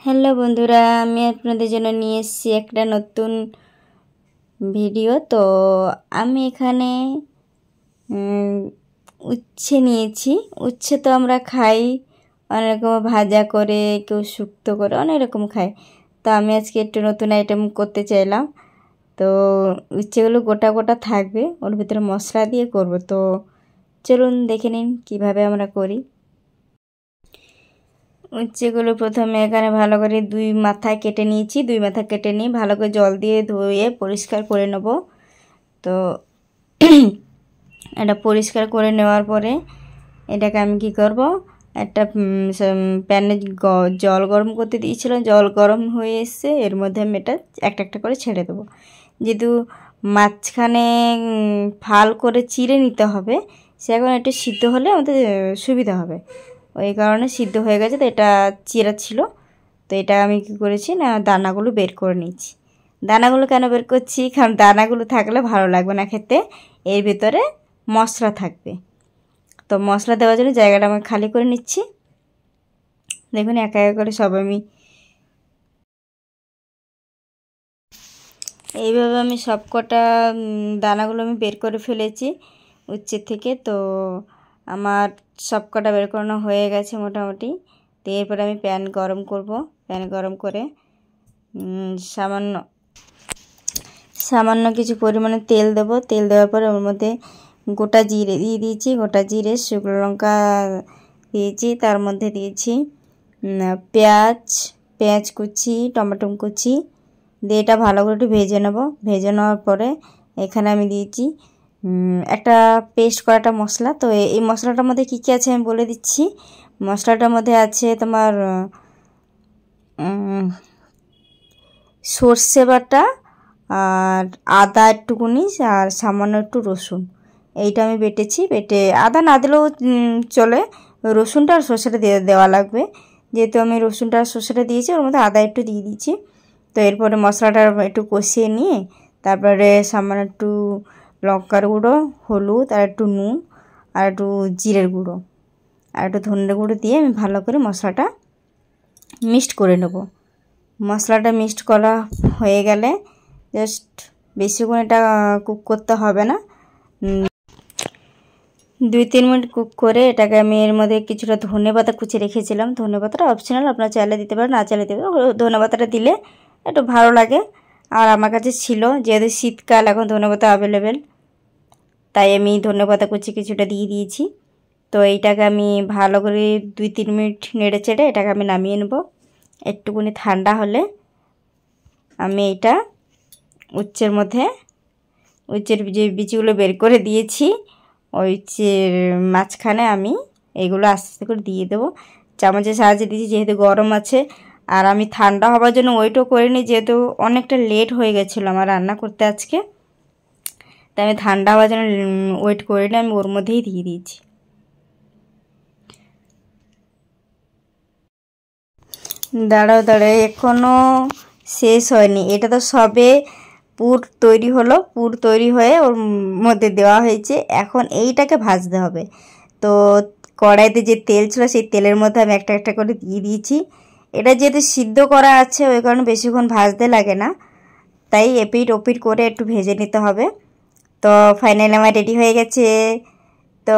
Hello বন্ধুরা, আমি আপনাদের জন্য নিয়ে এসেছি একটা নতুন ভিডিও। তো আমি এখানে উচ্ছে নিয়েছি। উচ্ছে তো আমরা খাই অনেক রকম, ভাজা করে, কেউ শুক্তো করে, অনেক রকম খাই। তো আমি আজকে একটু নতুন আইটেম করতে চাইলাম। তো উচ্ছেগুলো গোটা গোটা থাকবে, ওর ভিতরে মশলা দিয়ে করব। তো চলুন দেখে নিন কীভাবে আমরা করি। উচ্ছেগুলো প্রথমে এখানে ভালো করে দুই মাথা কেটে নিয়েছি। দুই মাথা কেটে নিয়ে ভালো করে জল দিয়ে ধুয়ে পরিষ্কার করে নেব। তো এটা পরিষ্কার করে নেওয়ার পরে এটাকে আমি কি করব, একটা প্যানে জল গরম করতে দিয়েছিলাম। জল গরম হয়ে এসছে, এর মধ্যে আমি এটা একটা একটা করে ছেড়ে দেবো। যেহেতু মাঝখানে ফাল করে চিড়ে নিতে হবে, সে এখন একটু সিদ্ধ হলে আমাদের সুবিধা হবে। ওই কারণে সিদ্ধ হয়ে গেছে, তো এটা চিরা ছিল। তো এটা আমি কী করেছি না, দানাগুলো বের করে নিয়েছি। দানাগুলো কেন বের করছি, কারণ দানাগুলো থাকলে ভালো লাগবে না খেতে। এর ভিতরে মশলা থাকবে, তো মশলা দেওয়ার জন্য জায়গাটা আমি খালি করে নিচ্ছি। দেখুন একা একা করে সব আমি এইভাবে আমি সব কটা দানাগুলো আমি বের করে ফেলেছি উচ্ছের থেকে। তো আমার সব কটা বের করানো হয়ে গেছে মোটামুটি। তো এরপরে আমি প্যান গরম করব। প্যান গরম করে সামান্য কিছু পরিমাণে তেল দেব। তেল দেওয়ার পরে ওর মধ্যে গোটা জিরে দিয়ে দিয়েছি। গোটা জিরে, শুকনো লঙ্কা দিয়েছি। তার মধ্যে দিয়েছি পেঁয়াজ কুচি, টমেটো কুচি দিয়ে এটা ভালো করে একটু ভেজে নেব। ভেজে নেওয়ার পরে এখানে আমি দিয়েছি একটা পেস্ট করা একটা মশলা। তো এই মশলাটার মধ্যে কী কী আছে আমি বলে দিচ্ছি। মশলাটার মধ্যে আছে তোমার সর্ষে বাটা, আর আদা একটুকুনি, আর সামান্য একটু রসুন। এইটা আমি বেটেছি। বেটে আদা না দিলেও চলে, রসুনটা আর সর্ষেটা দেওয়া লাগবে। যেহেতু আমি রসুনটা আর সর্ষেটা দিয়েছি, ওর মধ্যে আদা একটু দিয়ে দিয়েছি। তো এরপরে মশলাটা একটু কষিয়ে নিয়ে তারপরে সামান্য একটু লঙ্কার গুঁড়ো, হলুদ, আর একটু নুন, আর একটু জিরের গুঁড়ো, আর একটু ধনের গুঁড়ো দিয়ে আমি ভালো করে মশলাটা মিক্সড করে নেব। মশলাটা মিক্সড করা হয়ে গেলে জাস্ট বেশিক্ষণ এটা কুক করতে হবে না, 2-3 মিনিট কুক করে এটাকে আমি এর মধ্যে কিছুটা ধনেপাতা কুচি রেখেছিলাম। ধনেপাতাটা অপশনাল, আপনারা চাইলে দিতে পারেন, না চাইলে দিতে পারেন। ধনেপাতাটা দিলে একটু ভালো লাগে। আর আমার কাছে ছিল, যেহেতু শীতকাল, এখন ধনেপাতা অ্যাভেলেবেল, তাই আমি ধনেপাতা কুচি কিছুটা দিয়ে দিয়েছি। তো এইটাকে আমি ভালো করে 2-3 মিনিট নেড়ে চেড়ে এটাকে আমি নামিয়ে নেব। একটুকুনি ঠান্ডা হলে আমি এইটা উচ্ছের যে বীজগুলো বের করে দিয়েছি, ওই মাঝখানে আমি এইগুলো আস্তে আস্তে করে দিয়ে দেবো। চামচের সাহায্যে দিয়েছি, যেহেতু গরম আছে। আর আমি ঠান্ডা হওয়ার জন্য ওয়েটও করিনি, যেহেতু অনেকটা লেট হয়ে গেছিলো আমার রান্না করতে আজকে। তাই আমি ঠান্ডা হওয়ার জন্য ওয়েট করিনি, আমি ওর মধ্যেই দিয়ে দিয়েছি। দাঁড়াও এখনও শেষ হয়নি। এটা তো সবে পুর তৈরি হলো, পুর তৈরি হয়ে ওর মধ্যে দেওয়া হয়েছে। এখন এইটাকে ভাজতে হবে। তো কড়াইতে যে তেল ছিল, সেই তেলের মধ্যে আমি একটা একটা করে দিয়ে দিয়েছি। এটা যেহেতু সিদ্ধ করা আছে, ওই কারণে বেশিক্ষণ ভাজতে লাগে না, তাই এপিট ওপিট করে একটু ভেজে নিতে হবে। তো ফাইনালি আমার রেডি হয়ে গেছে। তো